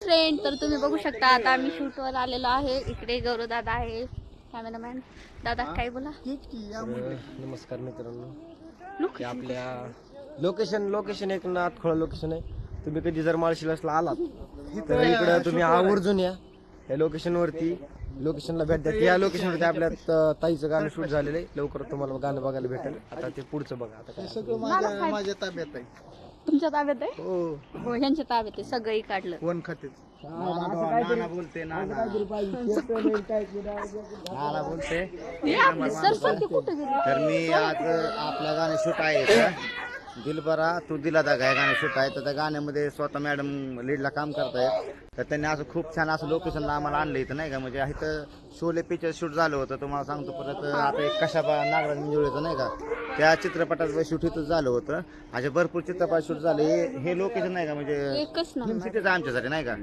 Friend, तर तुम्ही बघू शकता आता आम्ही शूटवर आलेलो आहे. इकडे गौरव दादा आहे, कॅमेरामॅन दादा. काय बोला? नमस्कार मित्रांनो, आपल्या लोकेशन एक नाथखोळा लोकेशन आहे. तुम्ही कधी जर माळशिरसला आलात तर इकडं तुम्ही आवर्जून या. या लोकेशनला भेट द्या. या लोकेशनवरती आपल्या ताईचं गाणं शूट झालेलं आहे. लवकर तुम्हाला गाणं बघायला भेटेल. आता ते पुढचं बघा. आता काय सगळं माझ्या ताब्यात आहे. तुमच्या ताब्यात आहे? हो, ह्यांच्या ताब्यात आहे, सगळंही काढलं. कोण खाते नाना बोलते नाना बोलते. सरस्वती कुठे गेली? तर मी आज आपल्या गाणं शूट आहे दिलबरा तू दिला दा गाणं शूट आहे. तर त्या गाण्यामध्ये स्वतः मॅडम लीडला काम करतायत. तर त्यांनी असं खूप छान असं लोकेशनला आम्हाला आणलं इथं नाही का. म्हणजे इथं शोले पिक्चर शूट झालं होतं तुम्हाला सांगतो. परत आता एक कशाबा नागराज मिंजुळेचं नाही का, त्या चित्रपटाचं शूट इथं झालं होतं. असे भरपूर चित्रपट शूट झाले. हे लोकेशन नाही का म्हणजे एकच फिल्म नंबर. सिटीच आमच्यासाठी नाही का.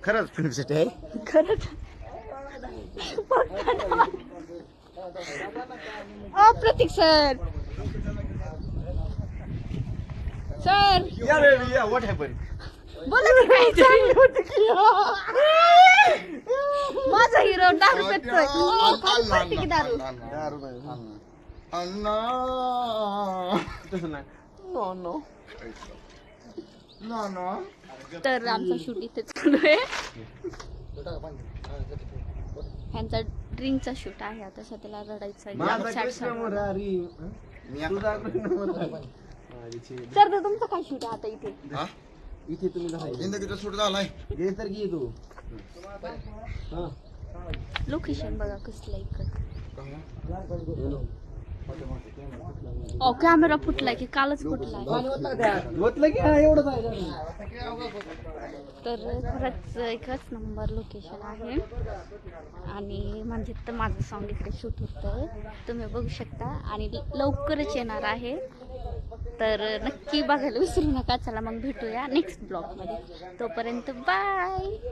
खरंच फिल्म सिटी आहे. खरंच प्रतीक सर, सर व्हॉट हॅपन बोला की काहीतरी. माझा हिरो दारू पितोय. पिते की दारू? तर आमचा शूट इथे चालू आहे. ह्यांचा ड्रिंकचा शूट आहे. आता सध्याला रडायचं आहे. सर तर तुमचं काय शूट आहे आता इथे? इथे तुम्ही जिंदगीचा शूट झालाय. तर की तू लोकेशन बघा कसलं इकडं. कॅमेरा फुटलाय की कालच फुटलाय. तर खरंच एकच नंबर लोकेशन आहे. आणि म्हणजे तर माझं सॉन्ग इकडे शूट होतं, तुम्ही बघू शकता. आणि लवकरच येणार आहे, तर नक्की बघायला विसरू नका. चला मग भेटूया नेक्स्ट ब्लॉगमध्ये. तोपर्यंत बाय.